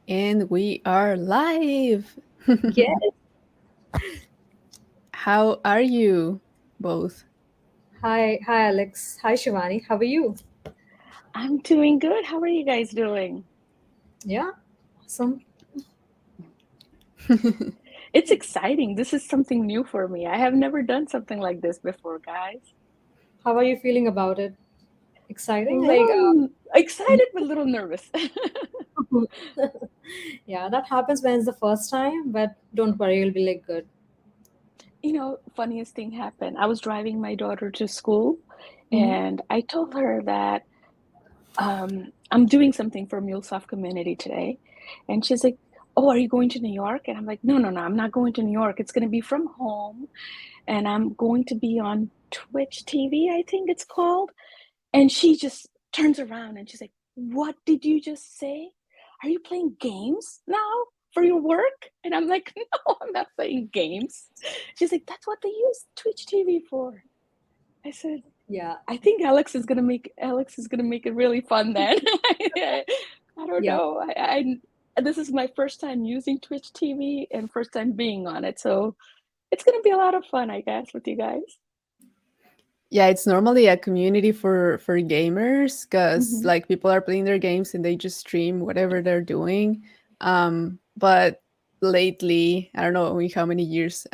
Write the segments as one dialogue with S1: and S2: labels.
S1: And we are live.
S2: Yes.
S1: How are you both?
S2: Hi, Alex. Hi, Shivani. How are you?
S3: I'm doing good. How are you guys doing?
S2: Yeah, awesome.
S3: It's exciting. This is something new for me. I have never done something like this before, guys.
S2: How are you feeling about it?
S3: A
S2: Exciting?
S3: little excited, but a little nervous.
S2: Yeah, that happens when it's the first time, but don't worry, you'll be like good.
S3: Funniest thing happened. I was driving my daughter to school,
S2: Mm-hmm.
S3: and I told her that I'm doing something for MuleSoft community today. And she's like, "Oh, are you going to New York?" And I'm like, "No, no, no, I'm not going to New York. It's going to be from home, and I'm going to be on Twitch TV, I think it's called." And she just turns around and she's like, "What did you just say? Are you playing games now for your work?" And I'm like, "No, I'm not playing games." She's like, "That's what they use Twitch TV for." I said,
S2: Yeah,
S3: "I think Alex is gonna make it really fun then." I don't
S2: yeah.
S3: know. This is my first time using Twitch TV and first time being on it, so it's gonna be a lot of fun, I guess, with you guys.
S1: Yeah, it's normally a community for gamers because
S3: Hmm.
S1: like people are playing their games and they just stream whatever they're doing. But lately, I don't know in how many years,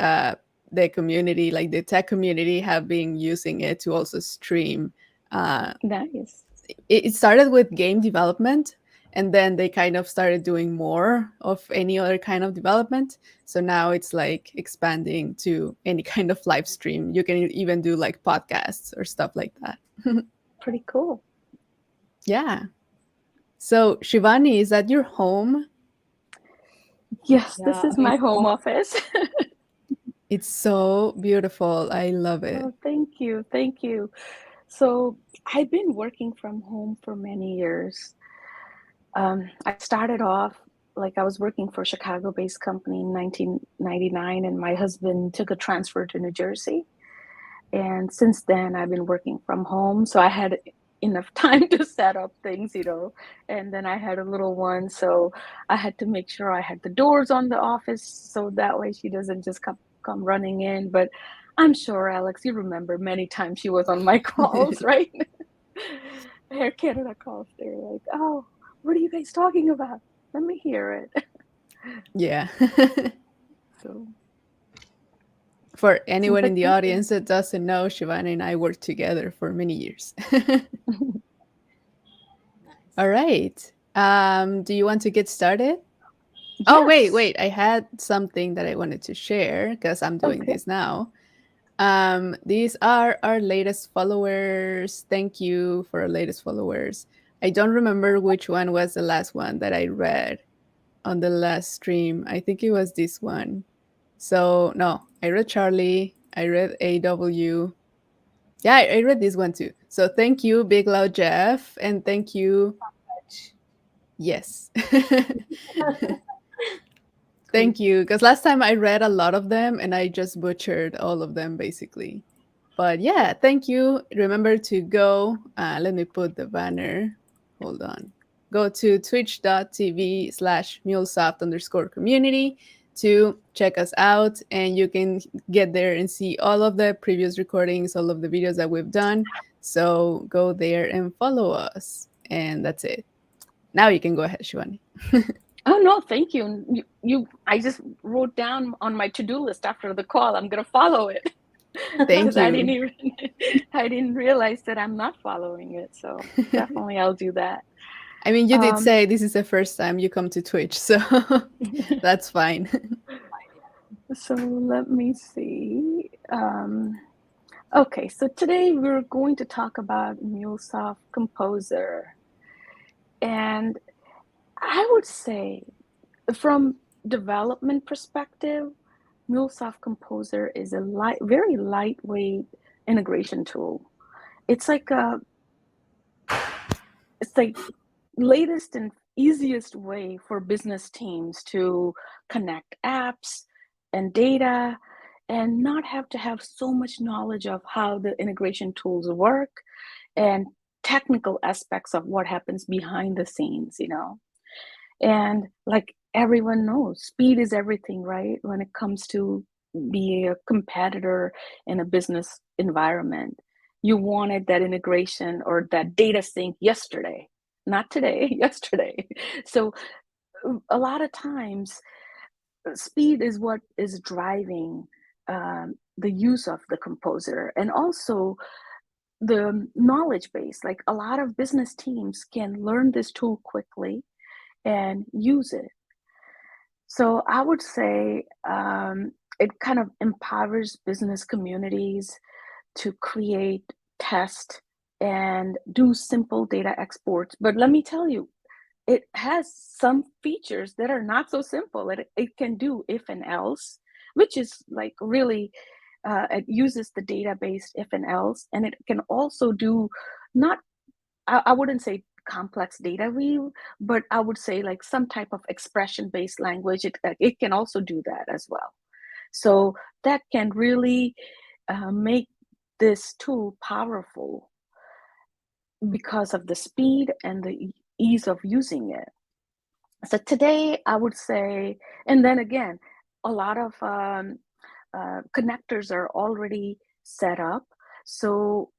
S1: the community, like the tech community, have been using it to also stream. Uh,
S3: Nice.
S1: it started with game development, and then they kind of started doing more of any other kind of development, so now it's like expanding to any kind of live stream. You can even do like podcasts or stuff like that.
S3: Pretty cool.
S1: Yeah. So Shivani, is that your home?
S3: Yes,
S2: Yeah,
S3: this is my
S2: amazing.
S3: home office.
S1: It's so beautiful, I love it.
S3: Oh, thank you. Thank you. So, I've been working from home for many years. I started off like I was working for a Chicago-based company in 1999, and my husband took a transfer to New Jersey. And since then, I've been working from home. So I had enough time to set up things. And then I had a little one. So I had to make sure I had the doors on the office so that way she doesn't just come running in. But I'm sure, Alex, you remember many times she was on my calls, right? Air Canada calls. They're like, "Oh, what are you guys talking about? Let me hear it."
S1: Yeah.
S3: So,
S1: For anyone
S3: but
S1: in the
S3: thank you.
S1: audience that doesn't know, Shivani and I worked together for many years.
S2: Nice.
S1: All right. Do you want to get started? Oh, wait,
S3: Yes.
S1: wait. I had something that I wanted to share because I'm doing
S3: Okay.
S1: this now. These are our latest followers. Thank you for our latest followers. I don't remember which one was the last one that I read on the last stream. I think it was this one. So, no, I read Charlie. I read AW. Yeah, I read this one too. So, thank you, Big Loud Jeff. And thank you. Yes.
S2: Cool.
S1: Thank you. Because last time I read a lot of them and I just butchered all of them basically. But yeah, thank you. Remember to go, let me put the banner. Hold on. Go to twitch.tv/MuleSoft_community to check us out. And you can get there and see all of the previous recordings, all of the videos that we've done. So go there and follow us. And that's it. Now you can go ahead, Shivani.
S3: Oh no, thank you. I just wrote down on my to-do list after the call. I'm gonna follow it
S1: Thank
S3: because I didn't
S1: you.
S3: even I didn't realize that I'm not following it. So definitely I'll do that.
S1: I mean, you did
S3: Um,
S1: say this is the first time you come to Twitch, so that's fine.
S3: so let me see. Okay, so today we're going to talk about MuleSoft Composer, and I would say from development perspective, MuleSoft Composer is a very lightweight integration tool. It's like a, it's like latest and easiest way for business teams to connect apps and data and not have to have so much knowledge of how the integration tools work and technical aspects of what happens behind the scenes. And like everyone knows, speed is everything, right? When it comes to be a competitor in a business environment, you wanted that integration or that data sync yesterday, not today, yesterday. So a lot of times, speed is what is driving the use of the composer, and also the knowledge base. Like a lot of business teams can learn this tool quickly and use it. So I would say it kind of empowers business communities to create, test, and do simple data exports. But let me tell you, it has some features that are not so simple. It can do if and else, which is like really, it uses the database if and else, and it can also do not, I wouldn't say complex data weave, but I would say like some type of expression-based language. It can also do that as well. So that can really make this tool powerful because of the speed and the ease of using it. So today I would say, and then again, a lot of connectors are already set up. So,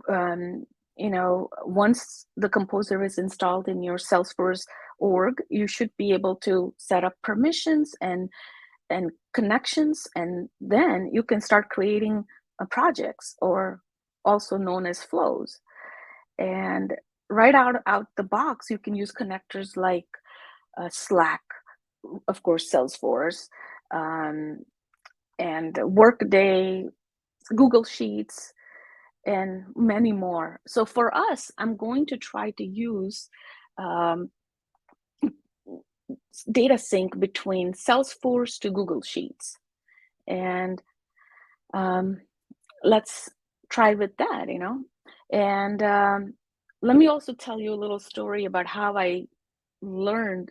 S3: um, once the composer is installed in your Salesforce org, you should be able to set up permissions and connections, and then you can start creating projects, or also known as flows. And right out the box, you can use connectors like Slack, of course, Salesforce, um, and Workday, Google Sheets, and many more. So for us, I'm going to try to use um, data sync between Salesforce to Google Sheets. And let's try with that, And let me also tell you a little story about how I learned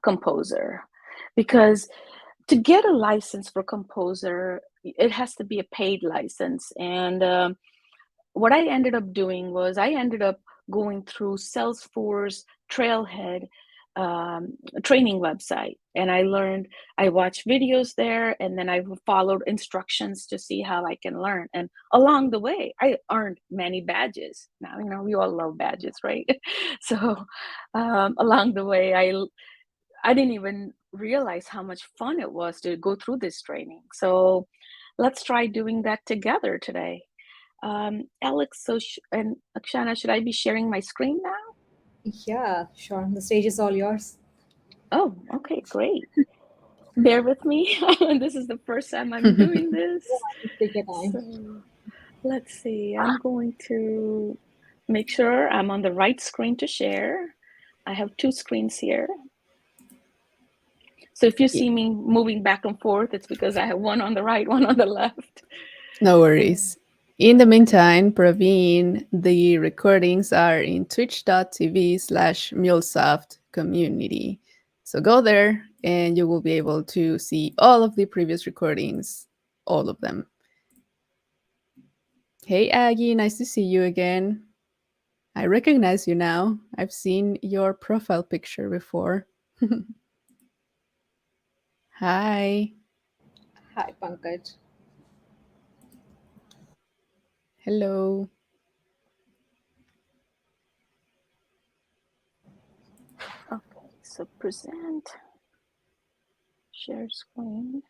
S3: Composer, because to get a license for Composer, it has to be a paid license. And what I ended up doing was I ended up going through Salesforce Trailhead training website, and I watched videos there, and then I followed instructions to see how I can learn. And along the way, I earned many badges. Now, we all love badges, right? So along the way, I didn't even realize how much fun it was to go through this training. So let's try doing that together today. Alex, and Akshana, should I be sharing my screen now?
S2: Yeah, sure. The stage is all yours.
S3: Oh, okay, great. Bear with me. This is the first time I'm doing this.
S2: Yeah, take your time.
S3: So let's see. I'm going to make sure I'm on the right screen to share. I have two screens here. So if you see me moving back and forth, it's because I have one on the right, one on the left.
S1: No worries. In the meantime, Praveen, the recordings are in twitch.tv/MuleSoft community. So go there and you will be able to see all of the previous recordings, all of them. Hey, Aggie, nice to see you again. I recognize you now. I've seen your profile picture before. Hi.
S2: Hi, Pankaj.
S1: Hello.
S3: Okay, so present, share screen.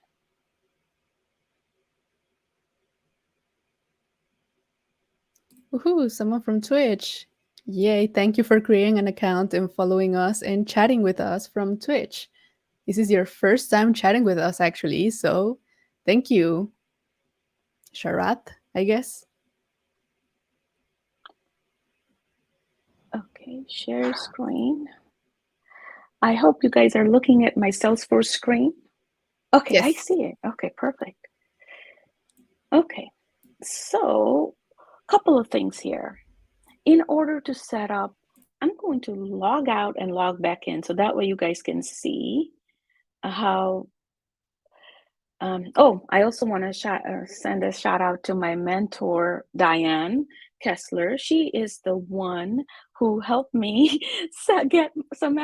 S1: Woohoo, someone from Twitch. Yay, thank you for creating an account and following us and chatting with us from Twitch. This is your first time chatting with us, actually, so thank you. Sharat, I guess.
S3: Okay, share screen. I hope you guys are looking at my Salesforce screen. Okay, I
S1: Yes.
S3: see it. Okay, perfect. Okay, so a couple of things here. In order to set up, I'm going to log out and log back in, so that way you guys can see how. I also want to send a shout out to my mentor, Diane Kessler. She is the one who helped me get some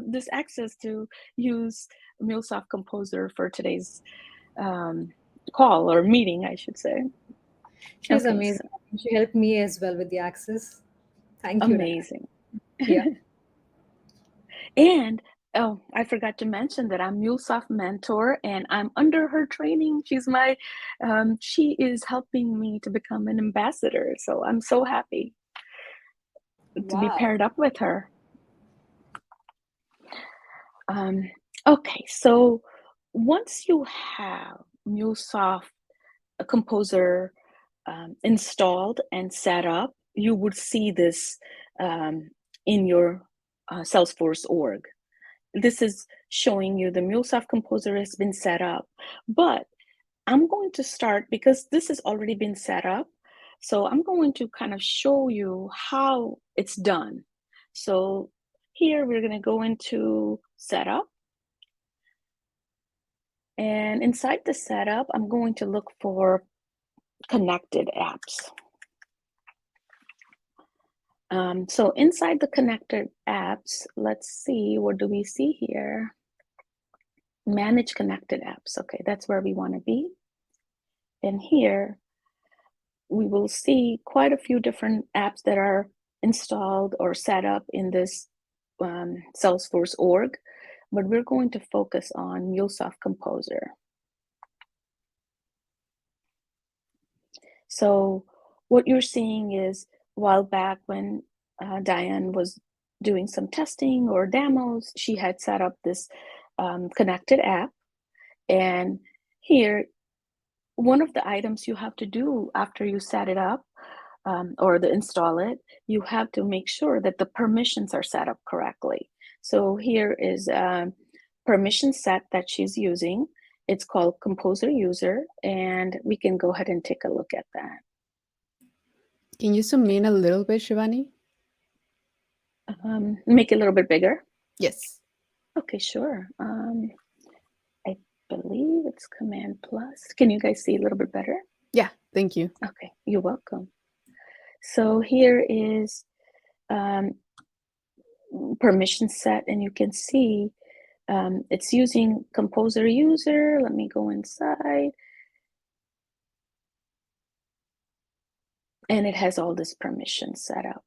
S3: this access to use MuleSoft Composer for today's call or meeting, I should say.
S2: She's
S3: Okay,
S2: amazing.
S3: so
S2: She helped me as well with the access. Thank you, Diane.
S3: amazing.
S2: Yeah.
S3: And oh, I forgot to mention that I'm MuleSoft mentor and I'm under her training. She's my, she is helping me to become an ambassador. So I'm so happy to be
S1: Wow.
S3: paired up with her. Okay, so once you have MuleSoft Composer installed and set up, you would see this in your Salesforce org. This is showing you the MuleSoft Composer has been set up, but I'm going to start because this has already been set up. So I'm going to kind of show you how it's done. So here we're going to go into setup. And inside the setup, I'm going to look for connected apps. So inside the connected apps, let's see, what do we see here? Manage connected apps. Okay, that's where we want to be. And here we will see quite a few different apps that are installed or set up in this Salesforce org, but we're going to focus on MuleSoft Composer. So what you're seeing is a while back when Diane was doing some testing or demos, she had set up this connected app. And here, one of the items you have to do after you set it up or install it, you have to make sure that the permissions are set up correctly. So here is a permission set that she's using. It's called Composer User, and we can go ahead and take a look at that.
S1: Can you zoom in a little bit, Shivani?
S3: Make it a little bit bigger.
S1: Yes.
S3: Okay, sure. I believe it's Command Plus. Can you guys see a little bit better?
S1: Yeah, thank you.
S3: Okay, you're welcome. So here is permission set, and you can see it's using Composer User. Let me go inside. And it has all this permission set up.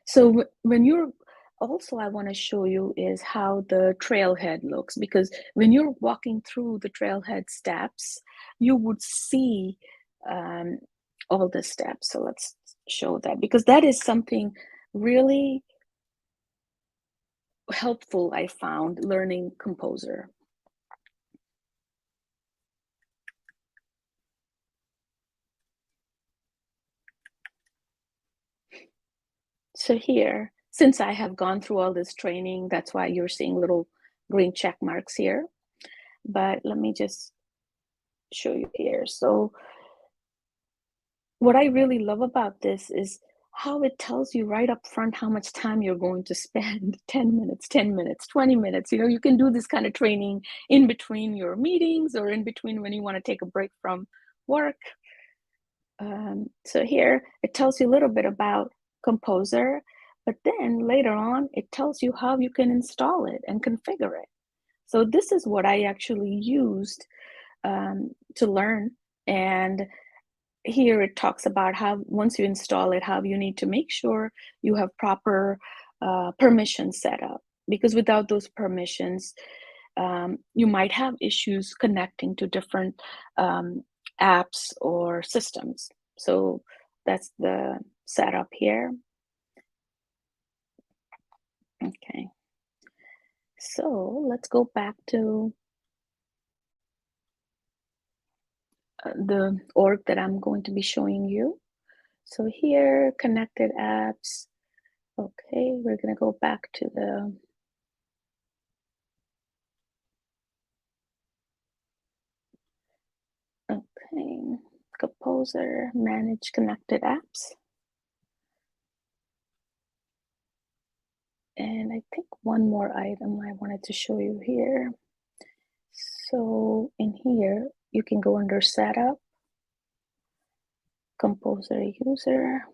S3: So when you're also, I want to show you is how the trailhead looks, because when you're walking through the trailhead steps, you would see all the steps. So let's show that, because that is something really helpful I found learning Composer. So here, since I have gone through all this training, that's why you're seeing little green check marks here. But let me just show you here. So what I really love about this is how it tells you right up front how much time you're going to spend. 10 minutes, 10 minutes, 20 minutes. You know, you can do this kind of training in between your meetings or in between when you want to take a break from work. So here it tells you a little bit about Composer, but then later on it tells you how you can install it and configure it. So this is what I actually used to learn. And here it talks about how once you install it, how you need to make sure you have proper permissions set up, because without those permissions, you might have issues connecting to different apps or systems. So that's the setup here. Okay. So let's go back to the org that I'm going to be showing you. So here, connected apps. Okay, we're going to go back to the okay, Composer, manage connected apps. And I think one more item I wanted to show you here. So in here, you can go under setup, Composer User.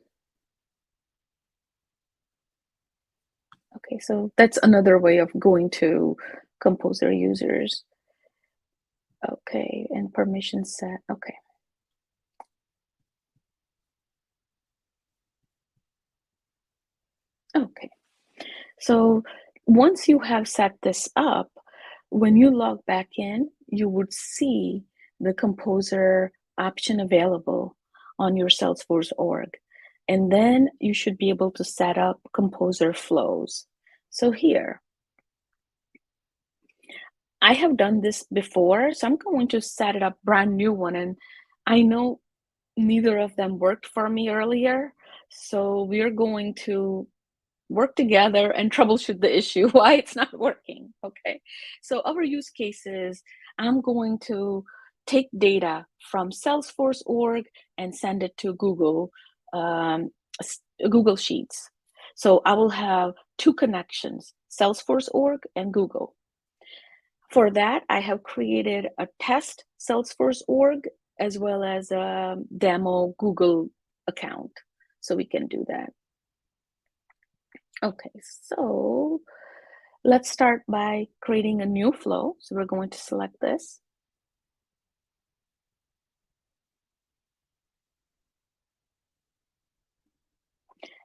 S3: Okay, so that's another way of going to Composer users. Okay, and permission set. Okay. Okay. So once you have set this up, when you log back in, you would see the Composer option available on your Salesforce org. And then you should be able to set up Composer flows. So here, I have done this before, so I'm going to set it up brand new one. And I know neither of them worked for me earlier. So we're going to work together and troubleshoot the issue, why it's not working, okay? So our use cases, I'm going to take data from Salesforce org and send it to Google Sheets. So I will have two connections, Salesforce org and Google. For that, I have created a test Salesforce org as well as a demo Google account. So we can do that. Okay, so let's start by creating a new flow. So we're going to select this.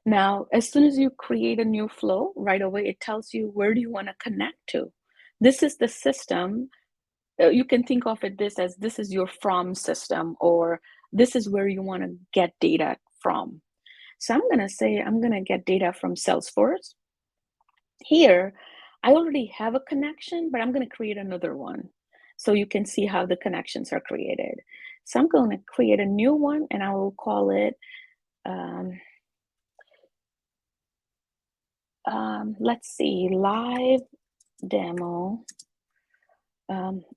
S3: Now, as soon as you create a new flow, right away it tells you where do you want to connect to. This is the system. You can think of it this is your from system, or this is where you want to get data from. So I'm going to say I'm going to get data from Salesforce. Here, I already have a connection, but I'm going to create another one so you can see how the connections are created. So I'm going to create a new one, and I will call it, let's see, live demo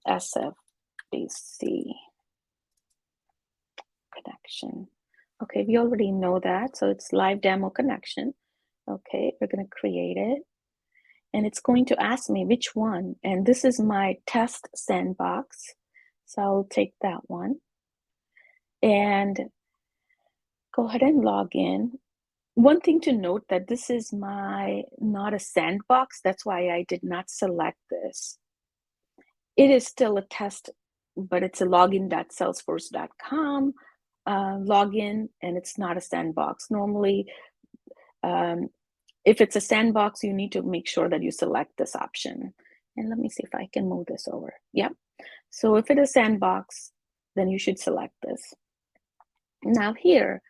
S3: SFDC connection. Okay, we already know that, so it's live demo connection. Okay, we're going to create it. And it's going to ask me which one. And this is my test sandbox. So I'll take that one. And go ahead and log in. One thing to note that this is not a sandbox. That's why I did not select this. It is still a test, but it's a login.salesforce.com login, and it's not a sandbox. Normally, if it's a sandbox, you need to make sure that you select this option. And let me see if I can move this over. Yep. So if it is sandbox, then you should select this. Now here,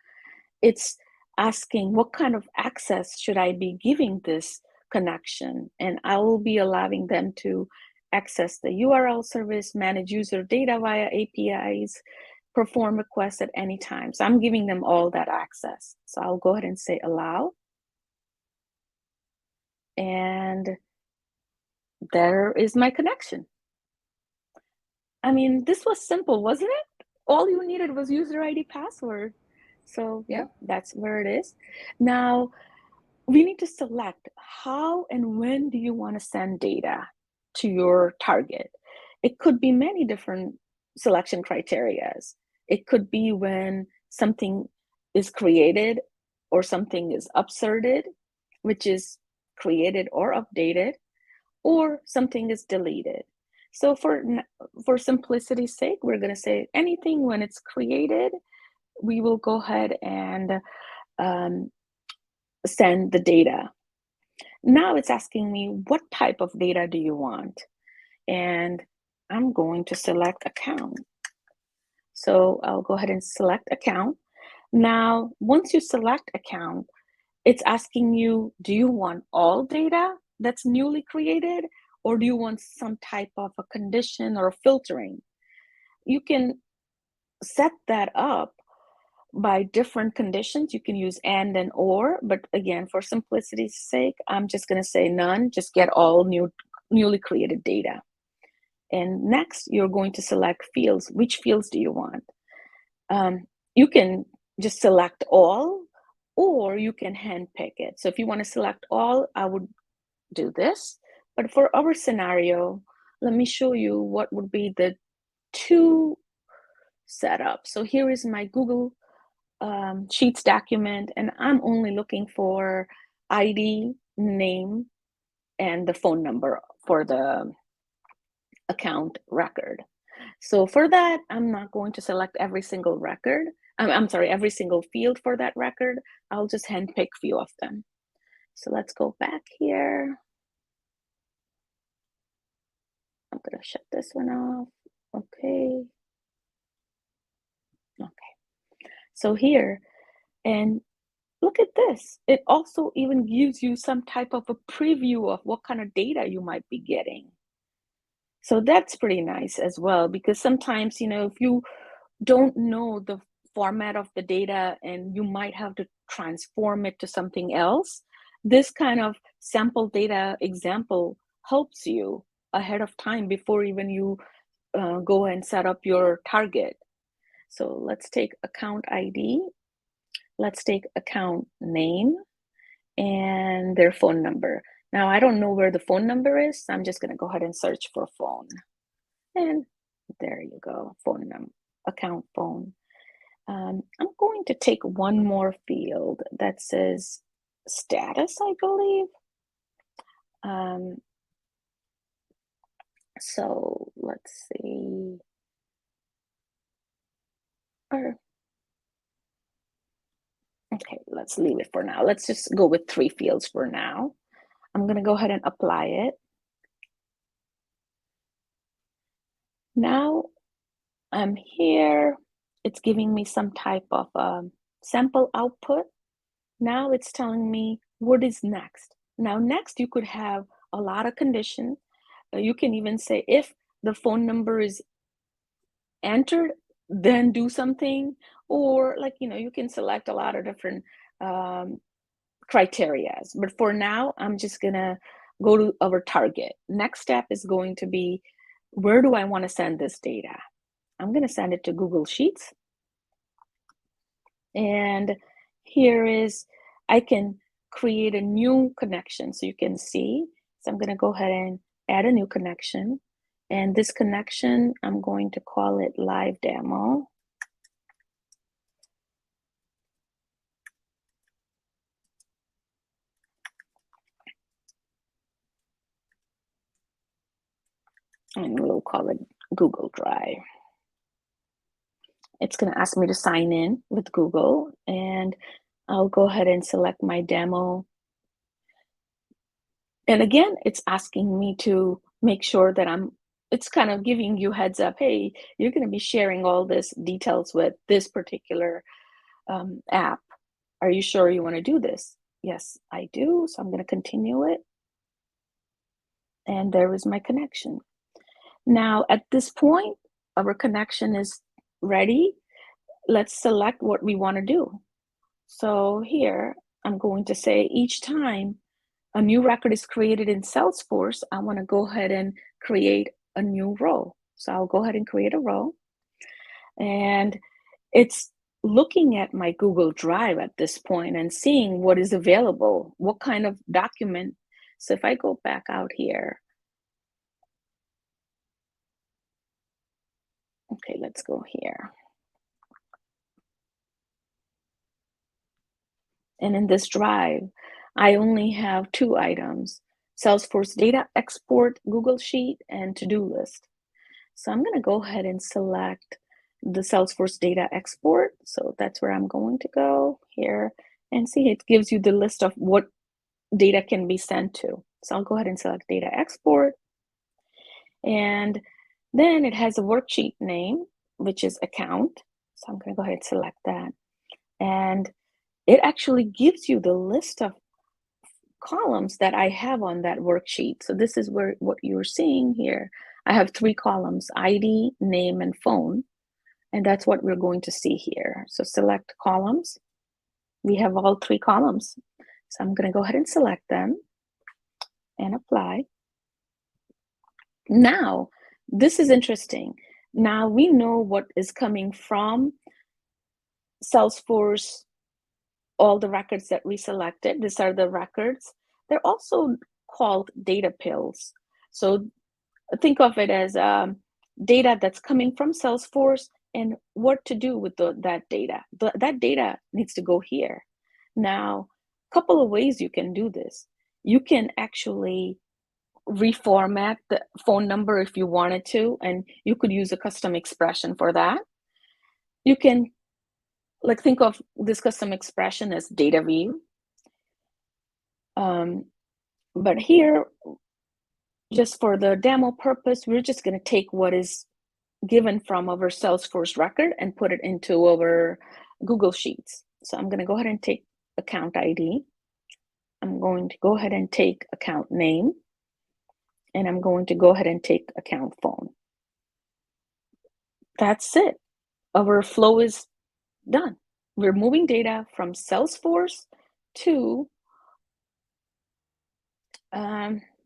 S3: it's asking what kind of access should I be giving this connection? And I will be allowing them to access the URL service, manage user data via APIs, perform requests at any time. So I'm giving them all that access. So I'll go ahead and say allow. And there is my connection. I mean, this was simple, wasn't it? All you needed was user ID password. So yeah, that's where it is. Now, we need to select how and when do you want to send data to your target. It could be many different selection criterias. It could be when something is created or something is upserted, which is created or updated, or something is deleted. So for simplicity's sake, we're going to say anything when it's created, we will go ahead and send the data. Now it's asking me, what type of data do you want? And I'm going to select account. So I'll go ahead and select account. Now, once you select account, it's asking you, do you want all data that's newly created, or do you want some type of a condition or a filtering? You can set that up by different conditions. You can use and or, but again, for simplicity's sake, I'm just going to say none, just get all newly created data. And next, you're going to select fields. Which fields do you want? You can just select all, or you can handpick it. So if you want to select all, I would do this. But for our scenario, let me show you what would be the two setup. So here is my Google Sheets document, and I'm only looking for ID, name, and the phone number for the account record. So for that, I'm not going to select every single record. I'm sorry, every single field for that record. I'll just handpick a few of them. So let's go back here. I'm gonna shut this one off. Okay. Okay. So here, and look at this. It also even gives you some type of a preview of what kind of data you might be getting. So that's pretty nice as well, because sometimes, if you don't know the format of the data and you might have to transform it to something else, this kind of sample data example helps you ahead of time before even you go and set up your target. So let's take account ID, let's take account name, and their phone number. Now, I don't know where the phone number is, so I'm just going to go ahead and search for phone. And there you go, phone number, account phone. I'm going to take one more field that says status, I believe. So let's see. Okay, let's leave it for now. Let's just go with 3 fields for now. I'm going to go ahead and apply it. Now I'm here. It's giving me some type of sample output. Now it's telling me what is next. Now, next, you could have a lot of conditions. You can even say if the phone number is entered, then do something, or you can select a lot of different criteria. But for now, I'm just gonna go to our target. Next step is going to be, where do I want to send this data? I'm gonna send it to Google Sheets. And here is, I can create a new connection so you can see. So I'm gonna go ahead and add a new connection. And this connection, I'm going to call it live demo. And we'll call it Google Drive. It's going to ask me to sign in with Google, and I'll go ahead and select my demo. And again, it's asking me to make sure that it's kind of giving you heads up, hey, you're going to be sharing all this details with this particular app. Are you sure you want to do this? Yes, I do. So I'm going to continue it. And there is my connection. Now, at this point, our connection is ready. Let's select what we want to do. So here, I'm going to say each time a new record is created in Salesforce, I want to go ahead and create a new row. So I'll go ahead and create a row. And it's looking at my Google Drive at this point and seeing what is available, what kind of document. So if I go back out here, okay, let's go here. And in this drive, I only have 2 items: Salesforce Data Export, Google Sheet, and To-Do List. So I'm going to go ahead and select the Salesforce Data Export. So that's where I'm going to go here, and see, it gives you the list of what data can be sent to. So I'll go ahead and select Data Export. And then it has a worksheet name, which is account. So I'm going to go ahead and select that. And it actually gives you the list of columns that I have on that worksheet. So this is what you're seeing here. I have 3 columns: ID, name, and phone. And that's what we're going to see here. So select columns. We have all 3 columns. So I'm going to go ahead and select them and apply. Now, this is interesting. Now we know what is coming from Salesforce, all the records that we selected. These are the records. They're also called data pills. So think of it as data that's coming from Salesforce and what to do with that data. That data needs to go here. Now, a couple of ways you can do this. You can actually reformat the phone number if you wanted to, and you could use a custom expression for that. You can like think of this custom expression as data view. But here, just for the demo purpose, we're just going to take what is given from our Salesforce record and put it into our Google Sheets. So I'm going to go ahead and take account ID. I'm going to go ahead and take account name. And I'm going to go ahead and take account phone. That's it. Our flow is done. We're moving data from Salesforce to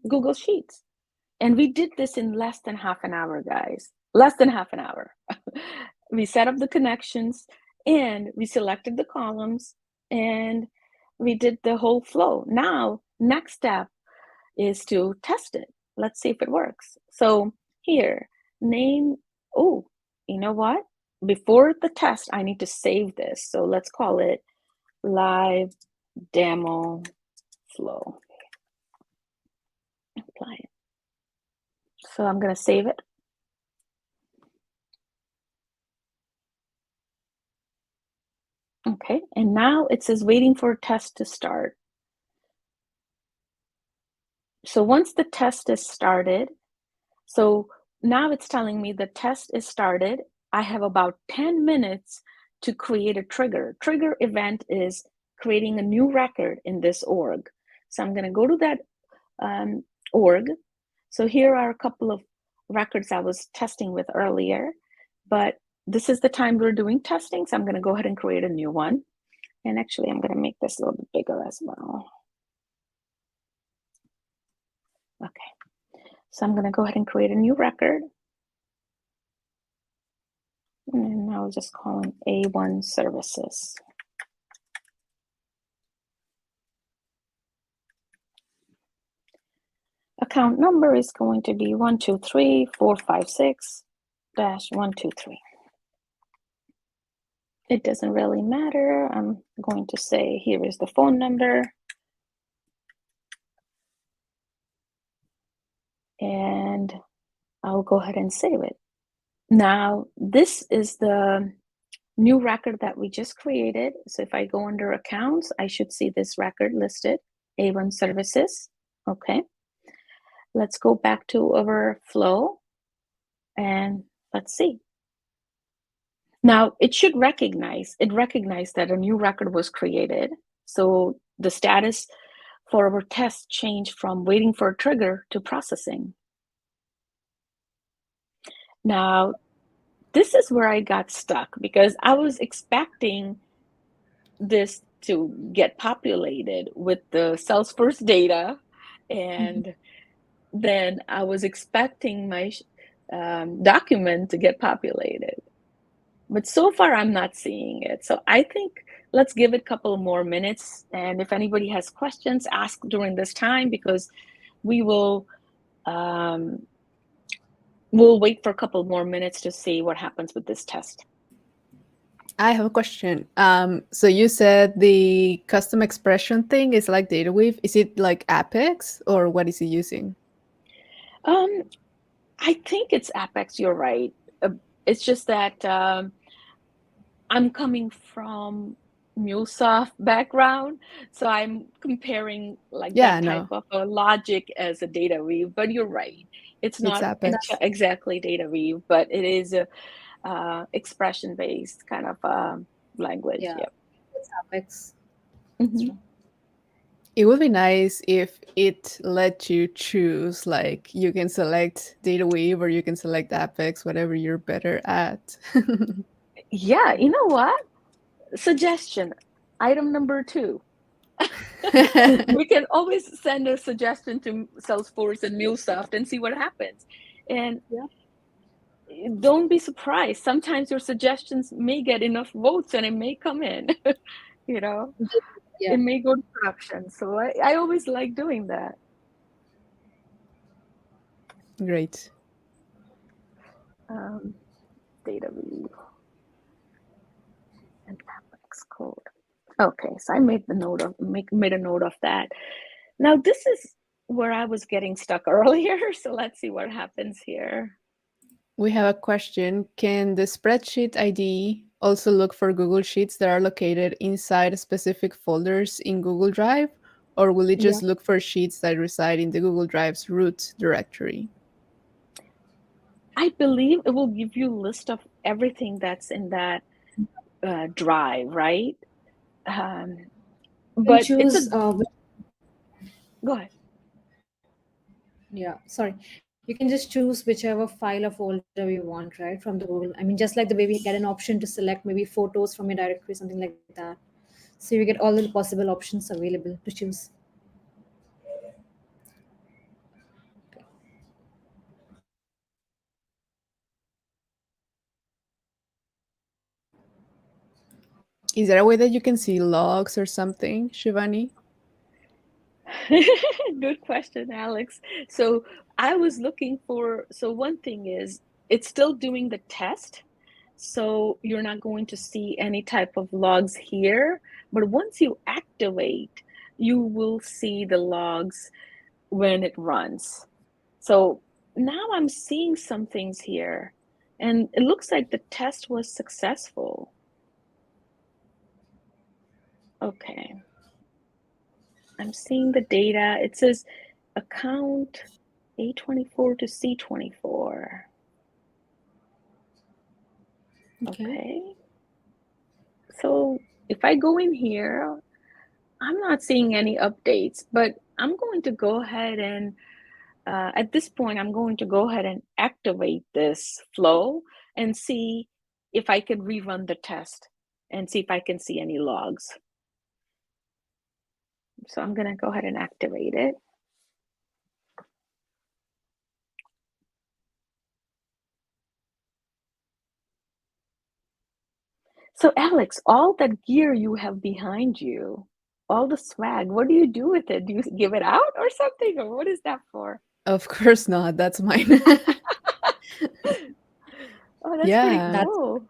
S3: Google Sheets. And we did this in less than half an hour, guys. Less than half an hour. We set up the connections and we selected the columns and we did the whole flow. Now, next step is to test it. Let's see if it works. So here, name, oh, you know what? Before the test, I need to save this. So let's call it live demo flow. Apply it. So I'm going to save it. Okay, and now it says waiting for a test to start. So once the test is started, so now it's telling me the test is started. I have about 10 minutes to create a trigger. Trigger event is creating a new record in this org. So I'm going to go to that org. So here are a couple of records I was testing with earlier, but this is the time we're doing testing. So I'm going to go ahead and create a new one. And actually, I'm going to make this a little bit bigger as well. Okay, so I'm going to go ahead and create a new record. And I'll just call them A1 services. Account number is going to be 123-456-123. It doesn't really matter. I'm going to say here is the phone number. And I'll go ahead and save it. Now, this is the new record that we just created. So if I go under accounts, I should see this record listed, A1 services. Okay. Let's go back to our flow and let's see. Now it should recognize that a new record was created. So the status for our test changed from waiting for a trigger to processing. Now, this is where I got stuck because I was expecting this to get populated with the Salesforce data, and then I was expecting my document to get populated. But so far, I'm not seeing it. So I think let's give it a couple more minutes. And if anybody has questions, ask during this time, because we will we'll wait for a couple more minutes to see what happens with this test.
S1: I have a question. So you said the custom expression thing is like DataWeave. Is it like Apex or what is it using?
S3: I think it's Apex, you're right. It's just that I'm coming from MuleSoft background, so I'm comparing like that type of a logic as a DataWeave, but you're right. It's not exactly DataWeave, but it is a expression-based kind of language.
S2: Yeah,
S3: yep.
S2: It's Apex.
S1: It would be nice if it let you choose, like you can select DataWeave or you can select Apex, whatever you're better at.
S3: Yeah, you know what? Suggestion, item number 2. We can always send a suggestion to Salesforce and MuleSoft and see what happens. And don't be surprised. Sometimes your suggestions may get enough votes and it may come in. You know, it may go to production. So I always like doing that.
S1: Great.
S3: Data view and Apex code. Okay, so I made a note of that. Now this is where I was getting stuck earlier. So let's see what happens here.
S1: We have a question. Can the spreadsheet ID also look for Google Sheets that are located inside specific folders in Google Drive? Or will it
S2: Yeah.
S1: just look for sheets that reside in the Google Drive's root directory?
S3: I believe it will give you a list of everything that's in that drive, right? Um,
S2: You can
S3: but it's a,
S2: choose
S3: go ahead.
S2: yeah, sorry. You can just choose whichever file or folder you want, right, from the Google. I mean, just like the way we get an option to select maybe photos from your directory, something like that. So you get all the possible options available to choose.
S1: Is there a way that you can see logs or something, Shivani?
S3: Good question, Alex. So I was looking for, so one thing is it's still doing the test. So you're not going to see any type of logs here. But once you activate, you will see the logs when it runs. So now I'm seeing some things here, and it looks like the test was successful. Okay. I'm seeing the data. It says account A24 to C24. Okay. So if I go in here, I'm not seeing any updates, but I'm going to go ahead and at this point, I'm going to go ahead and activate this flow and see if I can rerun the test and see if I can see any logs. So I'm going to go ahead and activate it. So Alex, all that gear you have behind you, all the swag, what do you do with it? Do you give it out or something? Or what is that for?
S1: Of course not. That's mine.
S3: Oh, that's pretty
S1: Yeah,
S2: That's
S3: cool.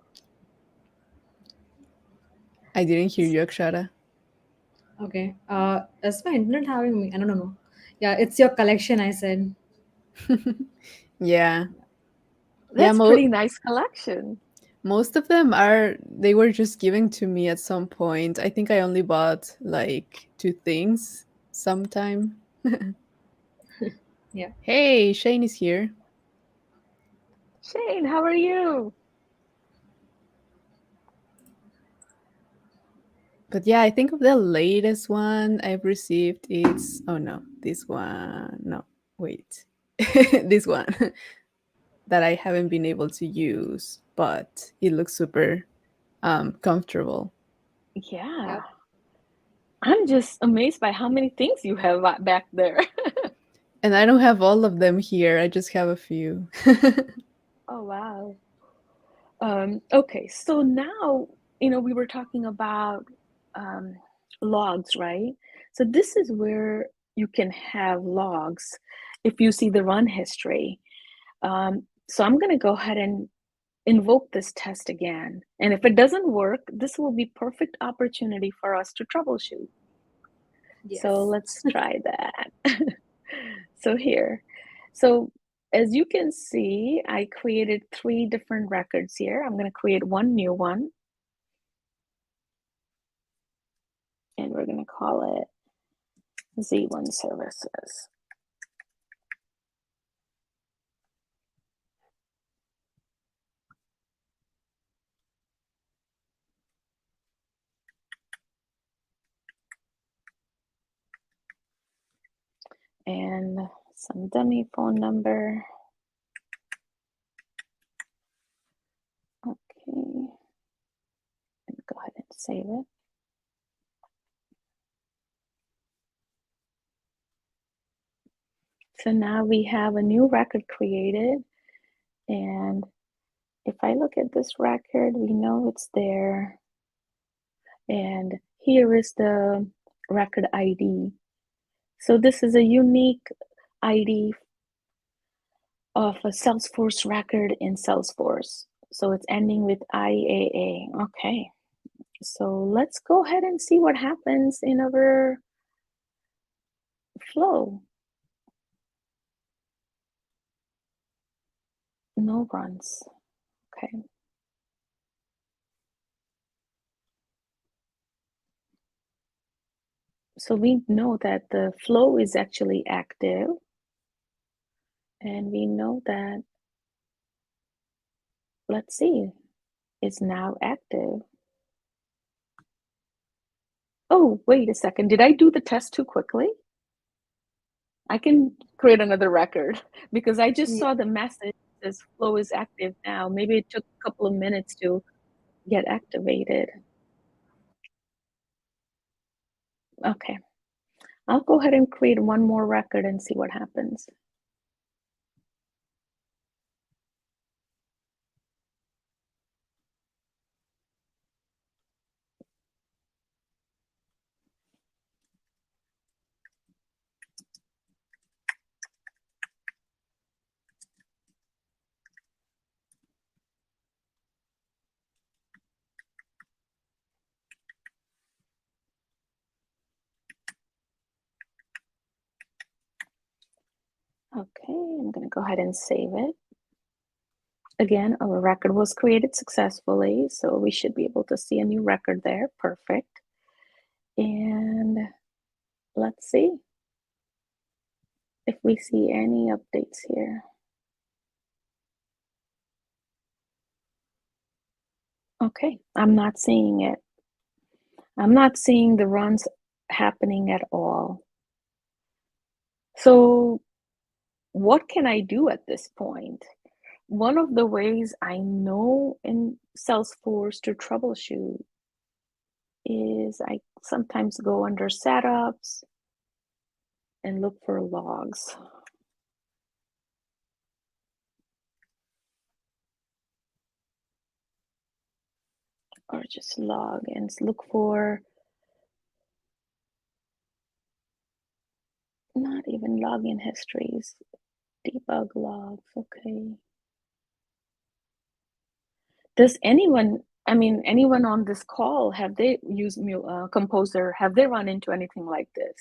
S1: I didn't hear you, Akshara.
S2: okay. Is my internet having me? I don't know. Yeah, it's your collection, I said.
S1: Yeah. Yeah,
S3: That's pretty nice collection.
S1: most of them are, they were just given to me at some point. I think I only bought like two things sometime.
S2: Yeah.
S1: Hey, Shane is here.
S3: Shane, how are you?
S1: But yeah, I think of the latest one I've received. It's, oh no, this one. No, wait. This one that I haven't been able to use, but it looks super comfortable.
S3: Yeah.
S2: Yep.
S3: I'm just amazed by how many things you have back there.
S1: And I don't have all of them here. I just have a few.
S3: Oh, wow. Okay, so now, we were talking about um, logs, right? So this is where you can have logs if you see the run history. So I'm going to go ahead and invoke this test again. And if it doesn't work, this will be perfect opportunity for us to troubleshoot. So
S2: Yes.
S3: let's try that. So here, so as you can see, I created 3 different records here. I'm going to create one new one, and we're going to call it Z1 services. And some dummy phone number. Okay, and go ahead and save it. So now we have a new record created, and if I look at this record, we know it's there. And here is the record ID. So this is a unique ID of a Salesforce record in Salesforce. So it's ending with IAA. Okay. So let's go ahead and see what happens in our flow. No runs. Okay. So we know that the flow is actually active, and we know that, let's see, it's now active. Oh, wait a second. Did I do the test too quickly? I can create another record because I just
S2: Yeah.
S3: saw the message that says flow is active now. Maybe it took a couple of minutes to get activated. Okay. I'll go ahead and create one more record and see what happens. Okay, I'm going to go ahead and save it. Again, our record was created successfully, so we should be able to see a new record there. Perfect. And let's see if we see any updates here. Okay, I'm not seeing it. I'm not seeing the runs happening at all. So what can I do at this point? One of the ways I know in Salesforce to troubleshoot is I sometimes go under setups and look for logs. Or just log and look for, not even login histories, debug logs. Okay. Does anyone, I mean, anyone on this call, have they used Composer? Have they run into anything like this?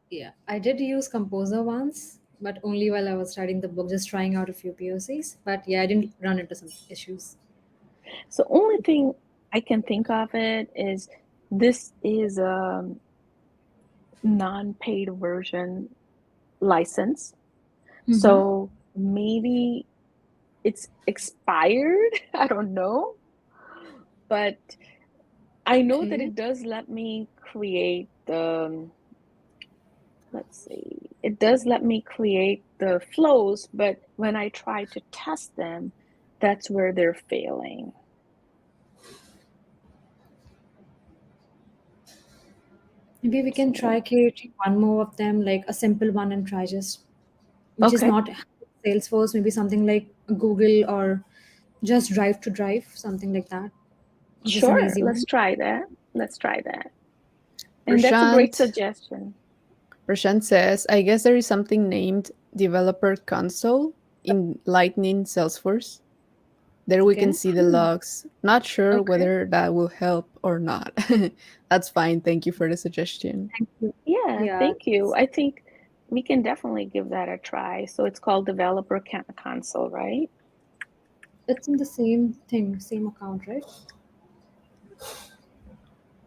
S2: Yeah, I did use Composer once, but only while I was studying the book, just trying out a few POCs. But yeah, I didn't run into some issues.
S3: So only thing I can think of it is this is a non-paid version license.
S2: Mm-hmm.
S3: So maybe it's expired. I don't know. But I know that
S2: Okay.
S3: it does let me create the, let's see, it does let me create the flows, but when I try to test them, that's where they're failing.
S2: Maybe we can
S3: So,
S2: try creating one more of them, like a simple one, and try just which is
S3: okay,
S2: not Salesforce, maybe something like Google or just Drive to Drive, something like that. Just an
S3: sure,
S2: easy
S3: let's
S2: one.
S3: try that. Let's try that. And that's a great
S1: Prashant,
S3: suggestion.
S1: Prashant says, I guess there is something named Developer Console in Lightning Salesforce. There we can
S2: Okay.
S1: see the logs. Not sure
S3: Okay.
S1: whether that will help or not. That's fine. Thank you for the suggestion.
S2: Thank you.
S3: Yeah,
S2: Yeah,
S3: thank you. I think we can definitely give that a try. So it's called Developer Console, right?
S2: it's in the same thing, same account, right?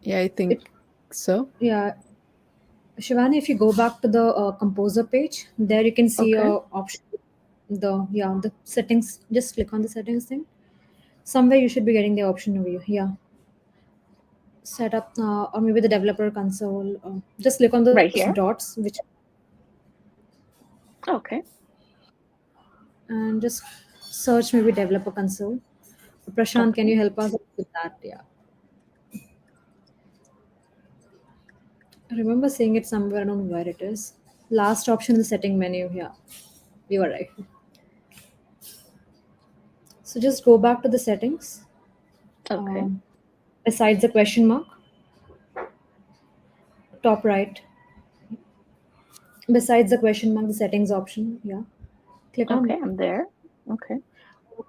S1: Yeah, I
S2: It
S1: think so.
S2: yeah, Shivani, if you go back to the Composer page, there you can see a
S3: Okay.
S2: option. The settings. Just click on the settings thing. Somewhere you should be getting the option over here. Yeah, setup or maybe the developer console. Just click on
S3: Right
S2: those
S3: here.
S2: dots, which
S3: Okay.
S2: and just search maybe developer console. Prashant, can
S3: Okay.
S2: you help us with that? Yeah, I remember seeing it somewhere. I don't know where it is. Last option, the setting menu. Yeah, you are right. So just go back to the settings.
S3: Okay.
S2: Um, Besides the question mark, top right. Besides the question mark, the settings option. Yeah, click on
S3: Okay,
S2: it.
S3: I'm there. Okay.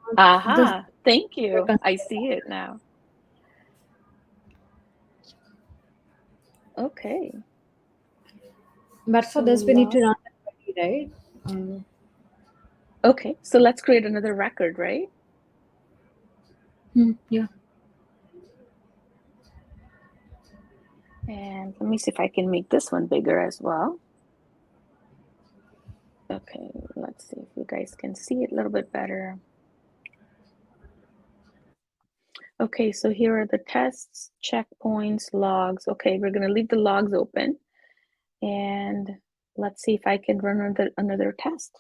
S2: The
S3: Aha. Thank you. I see it now. Okay.
S2: but for
S3: So
S2: this we need to
S3: log.
S2: run the query, right?
S3: Okay, so let's create another record, right?
S2: Yeah.
S3: And let me see if I can make this one bigger as well. Okay, let's see if you guys can see it a little bit better. Okay, so here are the tests, checkpoints, logs. Okay, we're gonna leave the logs open and let's see if I can run another test.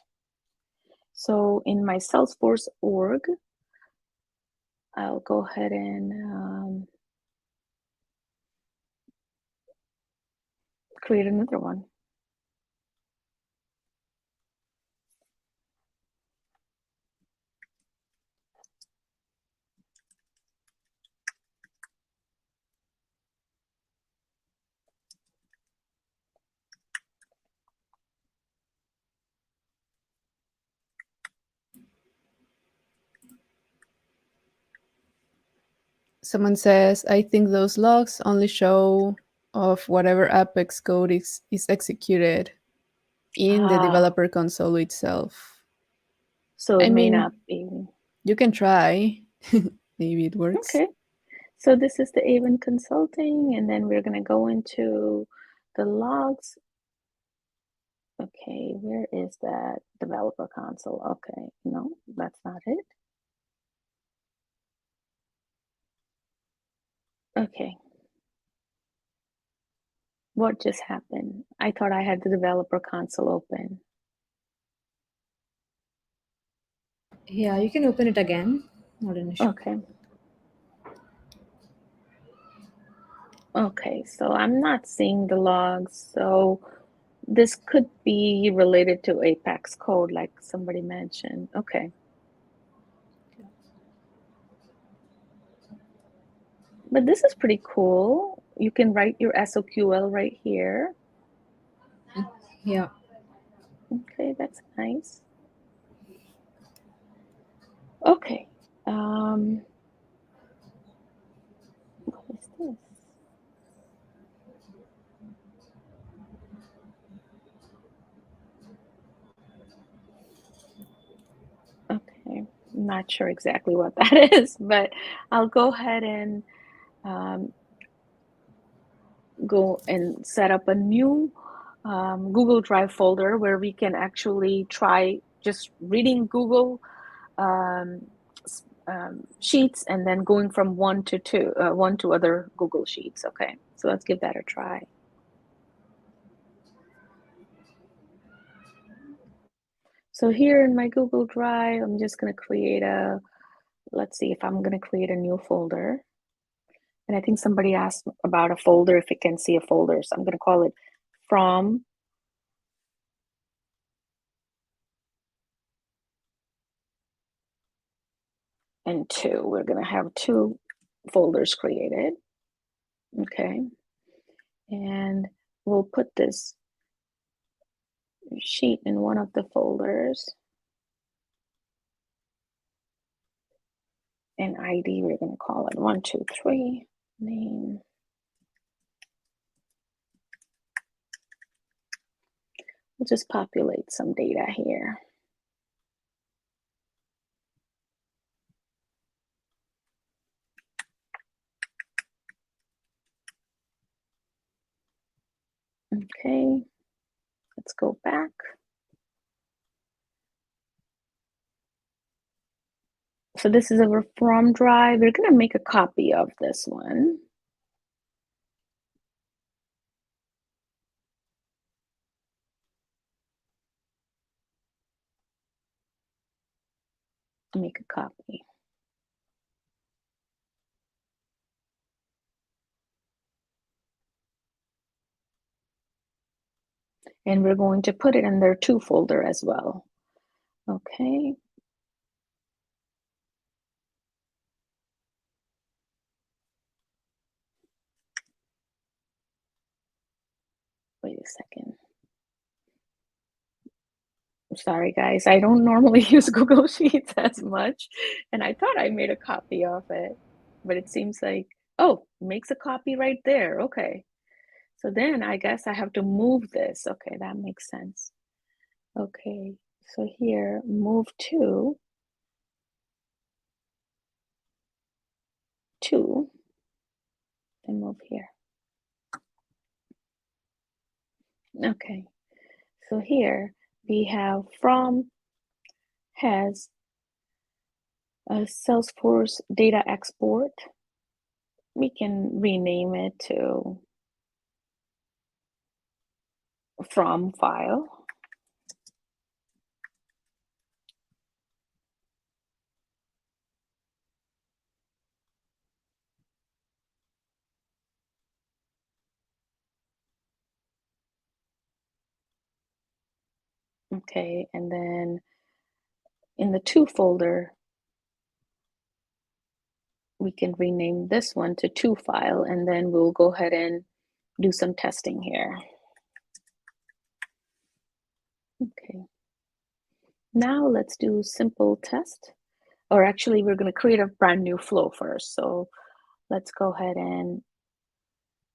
S3: So in my Salesforce org, I'll go ahead and create another one.
S1: Someone says, I think those logs only show of whatever Apex code is executed in the
S3: Ah,
S1: developer console itself.
S3: so
S1: I
S3: it may
S1: mean,
S3: not be.
S1: you can try. Maybe it works.
S3: Okay, so this is the Avon Consulting, and then we're gonna go into the logs. Okay, where is that developer console? Okay, no, that's not it. Okay, what just happened? I thought I had the developer console open.
S2: Yeah, you can open it again. Not an issue.
S3: Okay. Okay, so I'm not seeing the logs, so this could be related to Apex code, like somebody mentioned. Okay. But this is pretty cool. You can write your SOQL right here.
S2: Yeah.
S3: Okay, that's nice. Okay. What is this? Okay, I'm not sure exactly what that is, but I'll go ahead and um, go and set up a new Google Drive folder where we can actually try just reading Google um, sheets and then going from one to other Google Sheets. Okay, so let's give that a try. So here in my Google Drive, I'm just going to create let's see if I'm going to create a new folder. And I think somebody asked about a folder, if it can see a folder. So I'm going to call it from and to. We're going to have two folders created. Okay. And we'll put this sheet in one of the folders. And ID, we're going to call it 123 name. We'll just populate some data here. Okay, let's go back. So this is our from drive. We're going to make a copy of this one. Make a copy. And we're going to put it in their to folder as well. Okay. Wait a second. Sorry, guys. I don't normally use Google Sheets as much. And I thought I made a copy of it. But it seems like, oh, makes a copy right there. Okay. So then I guess I have to move this. Okay, that makes sense. Okay, so here, move to 2 and move here. Okay, so here we have from has a Salesforce data export. We can rename it to from file. Okay, and then in the to folder, we can rename this one to to file, and then we'll go ahead and do some testing here. Okay, now let's do simple test, or actually we're going to create a brand new flow first. So let's go ahead and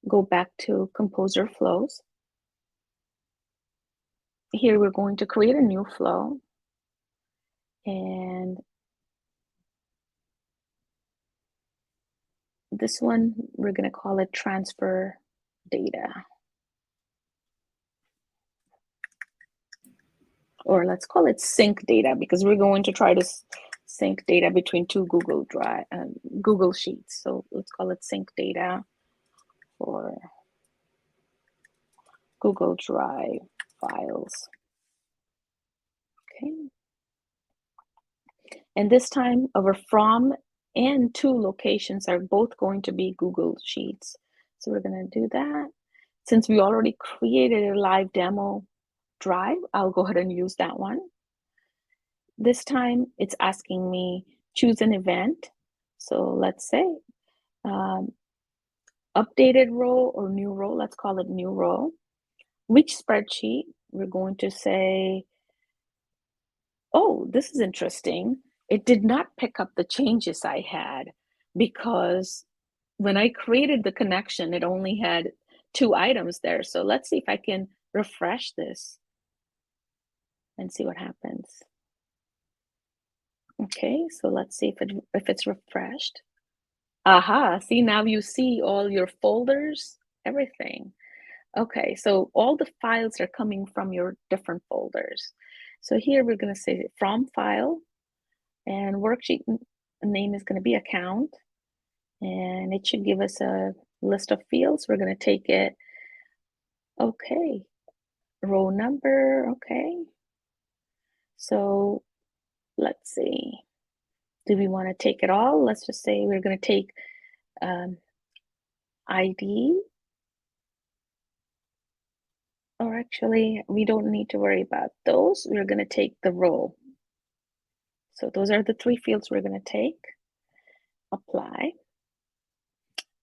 S3: go back to Composer Flows. Here we're going to create a new flow, and this one we're going to call it transfer data, or let's call it sync data, because we're going to try to sync data between two Google Sheets. So let's call it sync data for Google Drive files. Okay. And this time our from and to locations are both going to be Google Sheets. So we're going to do that. Since we already created a live demo drive, I'll go ahead and use that one. This time it's asking me choose an event. So let's say updated row or new row. Let's call it new row. Which spreadsheet? We're going to say, oh, this is interesting. It did not pick up the changes I had, because when I created the connection, it only had 2 items there. So let's see if I can refresh this and see what happens. Okay, so let's see if it's refreshed. Aha, see, now you see all your folders, everything. Okay, so all the files are coming from your different folders. So here we're going to say from file, and worksheet name is going to be account, and it should give us a list of fields. We're going to take it. Okay, row number. Okay, so let's see. Do we want to take it all? Let's just say we're going to take ID, or actually we don't need to worry about those. We're going to take the row. So those are the 3 fields we're going to take. Apply.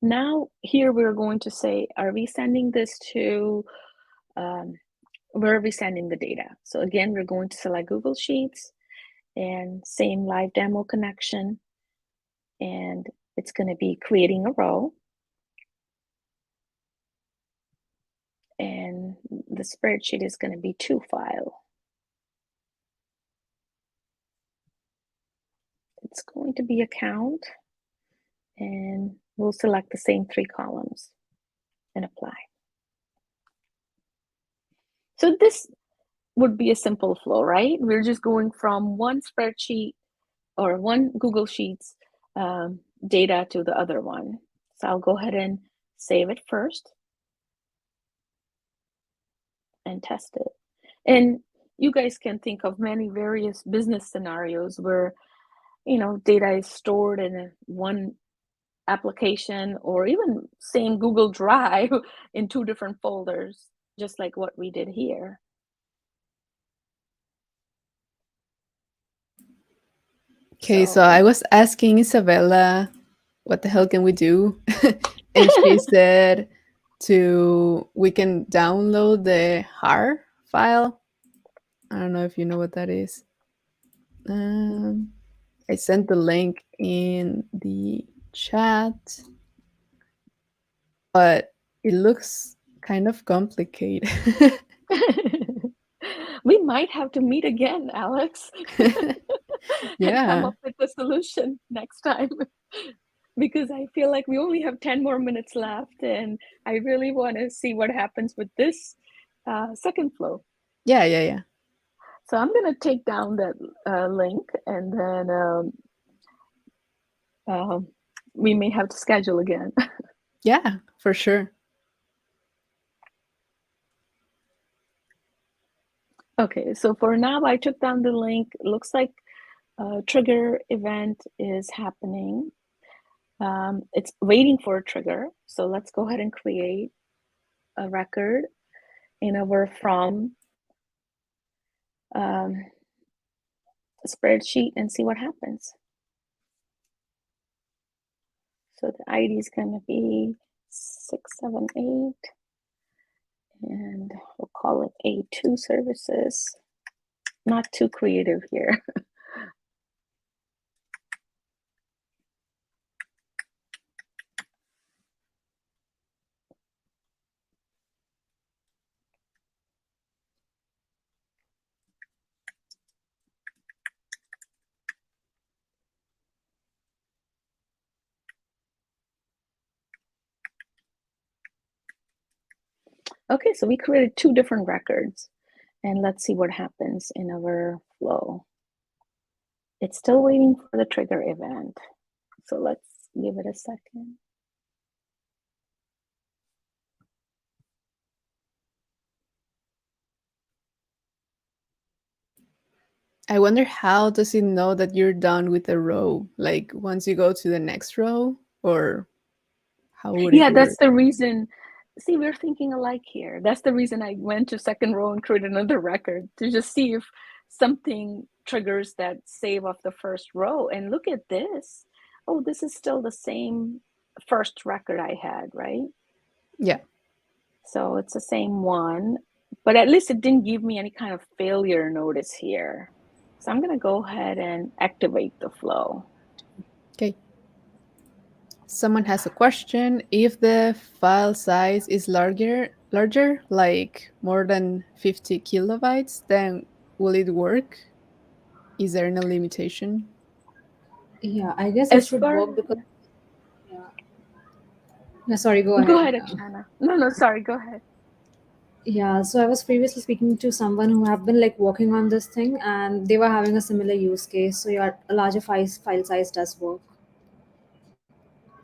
S3: Now here we're going to say, are we sending this to, where are we sending the data? So again, we're going to select Google Sheets and same live demo connection, and it's going to be creating a row, and the spreadsheet is going to be to file. It's going to be account, and we'll select the same 3 columns and apply. So this would be a simple flow, right? We're just going from one spreadsheet or one Google Sheets data to the other one. So I'll go ahead and save it first and test it. And you guys can think of many various business scenarios where, you know, data is stored in one application, or even same Google Drive in 2 different folders, just like what we did here.
S1: Okay, so I was asking Isabella, what the hell can we do? And she said we can download the har file. I don't know if you know what that is. I sent the link in the chat, but it looks kind of complicated.
S3: might have to meet again, Alex, and come
S1: Yeah.
S3: up with a solution next time. Because I feel like we only have 10 more minutes left, and I really want to see what happens with this second flow.
S1: Yeah, yeah, yeah.
S3: So I'm going to take down that link, and then um, we may have to schedule again.
S1: Yeah, for sure.
S3: Okay, so for now, I took down the link. It looks like a trigger event is happening. It's waiting for a trigger. So let's go ahead and create a record in our from um, spreadsheet and see what happens. So the ID is going to be 678, and we'll call it A2 services. Not too creative here. Okay, so we created 2 different records, and let's see what happens in our flow. It's still waiting for the trigger event. So let's give it a second.
S1: I wonder how does it know that you're done with a row? Like once you go to the next row, or how would it
S3: Yeah, that's
S1: work?
S3: the reason. See, we're thinking alike here. That's the reason I went to second row and created another record to just see if something triggers that save of the first row. And look at this. Oh, this is still the same first record I had, right?
S1: Yeah.
S3: So it's the same one, but at least it didn't give me any kind of failure notice here. So I'm going to go ahead and activate the flow.
S1: Okay. Someone has a question. If the file size is larger, like more than 50 kilobytes, then will it work? Is there no limitation?
S2: Yeah, I guess it
S3: As
S2: should
S3: far,
S2: work because yeah. No, sorry, go
S3: go
S2: ahead.
S3: ahead, Achana. No, sorry, go ahead.
S2: Yeah, so I was previously speaking to someone who have been like working on this thing, and they were having a similar use case. So yeah, a larger file size does work.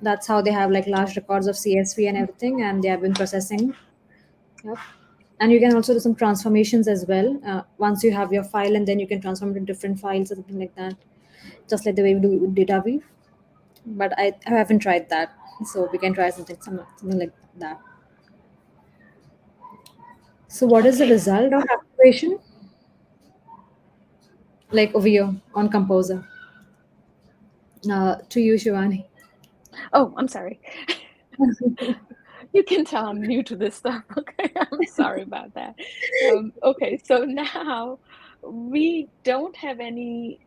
S2: That's how they have like large records of CSV and everything, and they have been processing. Yep. And you can also do some transformations as well. Once you have your file, and then you can transform it to different files or something like that, just like the way we do with data weave. But I haven't tried that, so we can try something like that. So, what is the
S3: Okay.
S2: result of activation? Like over here on Composer. To you, Shivani.
S3: Oh, I'm sorry. You can tell I'm new to this stuff. Okay, I'm sorry about that. Okay, so now we don't have any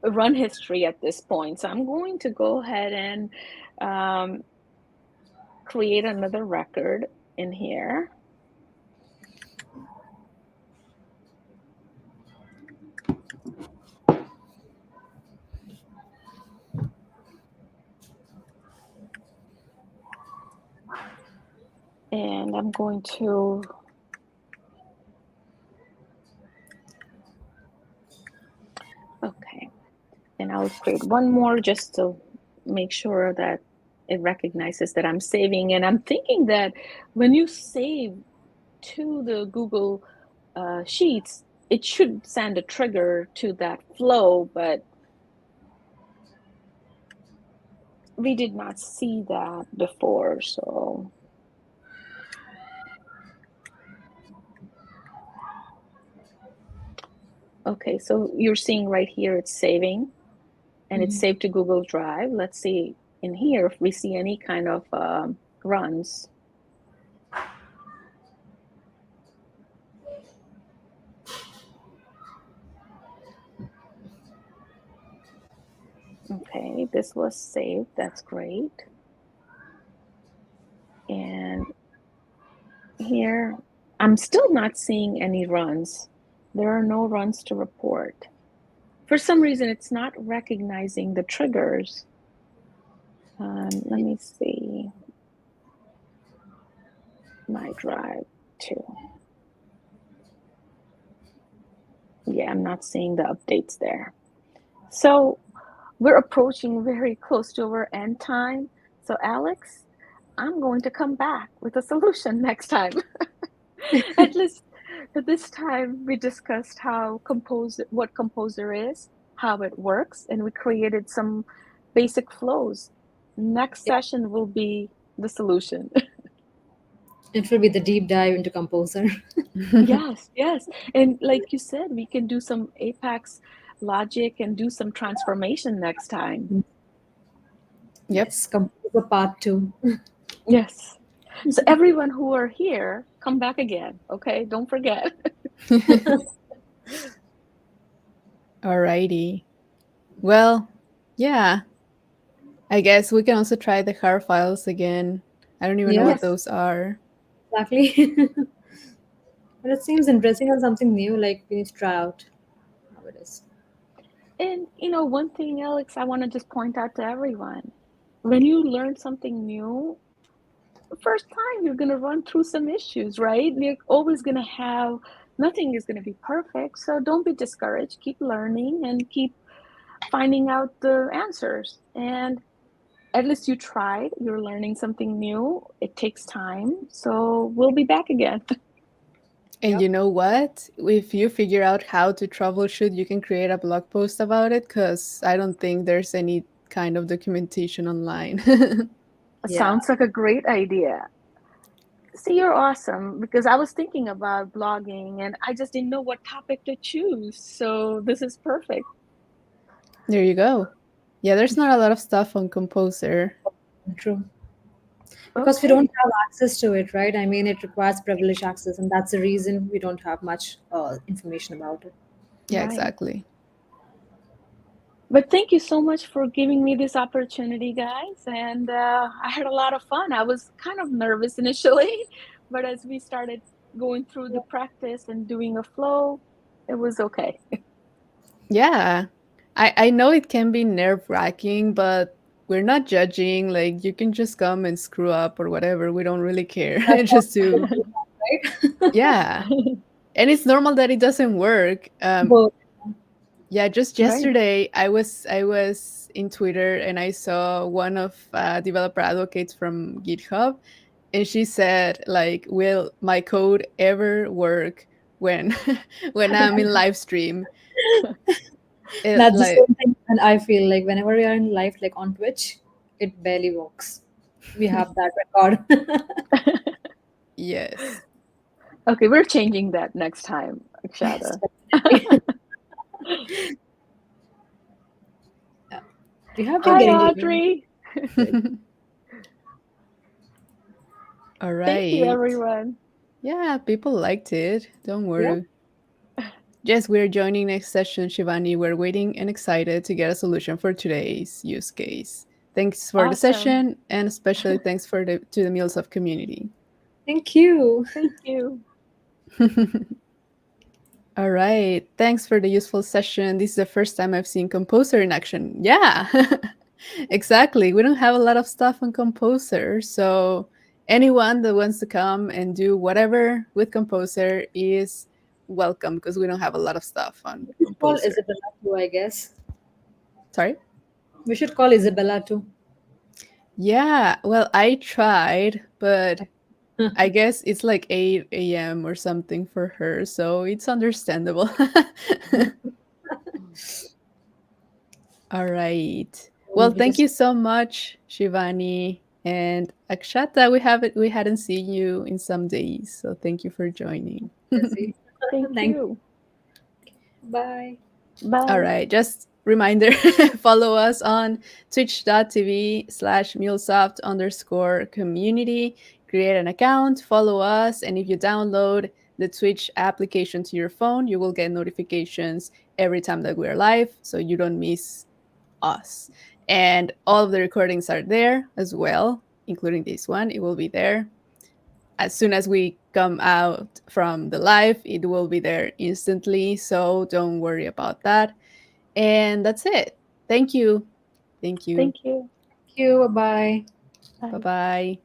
S3: run history at this point. So I'm going to go ahead and um, create another record in here. And I'm going to, okay, and I'll create one more just to make sure that it recognizes that I'm saving. And I'm thinking that when you save to the Google Sheets, it should send a trigger to that flow, but we did not see that before. So, okay, so you're seeing right here it's saving, and it's saved to Google Drive. Let's see in here if we see any kind of runs. Okay, this was saved. That's great. And here, I'm still not seeing any runs. There are no runs to report. For some reason, it's not recognizing the triggers. Let me see my drive too. Yeah, I'm not seeing the updates there. So we're approaching very close to our end time. So Alex, I'm going to come back with a solution next time. At least this time we discussed what Composer is, how it works, and we created some basic flows. Next
S2: Yeah,
S3: session will be the solution.
S2: it will be the deep dive into Composer.
S3: Yes, yes. And like you said, we can do some Apex logic and do some transformation next time.
S1: Yep.
S2: Yes, Composer Part 2.
S3: Yes. So everyone who are here, come back again, okay? Don't forget.
S1: Alrighty. Well, yeah. I guess we can also try the car files again. I don't even know
S2: Yeah,
S1: what
S3: Yes.
S1: those are.
S2: exactly. But it seems interesting and something new, like we need to try out how it is.
S3: And one thing, Alex, I want to just point out to everyone. When you learn something new, the first time you're going to run through some issues, right? You're always going to have, nothing is going to be perfect. So don't be discouraged. Keep learning and keep finding out the answers. And at least you tried, you're learning something new. It takes time. So we'll be back again.
S1: And
S2: Yep.
S1: you know what? If you figure out how to troubleshoot, you can create a blog post about it because I don't think there's any kind of documentation online.
S2: Yeah.
S3: Sounds like a great idea. See, you're awesome because I was thinking about blogging and I just didn't know what topic to choose. So this is perfect.
S1: There you go. Yeah, there's not a lot of stuff on Composer.
S2: True. Because we don't
S3: Okay.
S2: have access to it, right? I mean, it requires privileged access, and that's the reason we don't have much information about it.
S1: Yeah,
S3: Right.
S1: exactly.
S3: But thank you so much for giving me this opportunity, guys. And I had a lot of fun. I was kind of nervous initially, but as we started going through the practice and doing a flow, it was okay.
S1: Yeah. I know it can be nerve-wracking, but we're not judging. Like you can just come and screw up or whatever. We don't really care.
S2: That's
S1: Just to
S2: all, right?
S1: yeah. And it's normal that it doesn't work.
S2: Both.
S1: Yeah, just
S3: Right.
S1: yesterday I was in Twitter and I saw one of developer advocates from GitHub, and she said like, "Will my code ever work when when I'm in live stream?" It
S2: That's the
S1: like
S2: same thing, and I feel like whenever we are in live, like on Twitch, it barely works. We have that record.
S1: yes.
S3: Okay, we're changing that next time,
S2: Yes,
S3: Akshata.
S2: definitely. Yeah. We have been
S3: Hi,
S2: getting to
S3: Audrey.
S2: good.
S1: All
S3: Thank you,
S1: right.
S3: everyone.
S1: Yeah, people liked it. Don't
S2: Yeah.
S1: worry. Yes, we're joining next session, Shivani. We're waiting and excited to get a solution for today's use case. Thanks for the
S3: Awesome.
S1: session, and especially thanks for the MuleSoft community.
S2: Thank you.
S3: Thank you.
S1: All right. Thanks for the useful session. This is the first time I've seen Composer in action. Yeah, exactly. We don't have a lot of stuff on Composer. So, anyone that wants to come and do whatever with Composer is welcome because we don't have a lot of stuff on
S2: We should call
S1: Composer.
S2: Isabella too, I guess.
S1: Sorry?
S2: We should call Isabella too.
S1: Yeah, well, I tried, but I guess it's like 8 a.m. or something for her. So, it's understandable. All right. Well,
S2: We
S1: thank
S2: just
S1: you so much, Shivani and Akshata. We hadn't seen you in some days, so thank you for joining.
S2: busy.
S3: Thank
S2: Thank you.
S3: you.
S2: Bye.
S1: All
S3: Bye.
S1: right, just reminder, follow us on twitch.tv/MuleSoft_community. Create an account, follow us, and if you download the Twitch application to your phone, you will get notifications every time that we're live, so you don't miss us. And all of the recordings are there as well, including this one. It will be there as soon as we come out from the live, it will be there instantly. So don't worry about that. And that's it. Thank you. Thank you.
S3: Thank you.
S2: Thank you. Bye bye.
S1: Bye
S3: Bye.
S1: bye.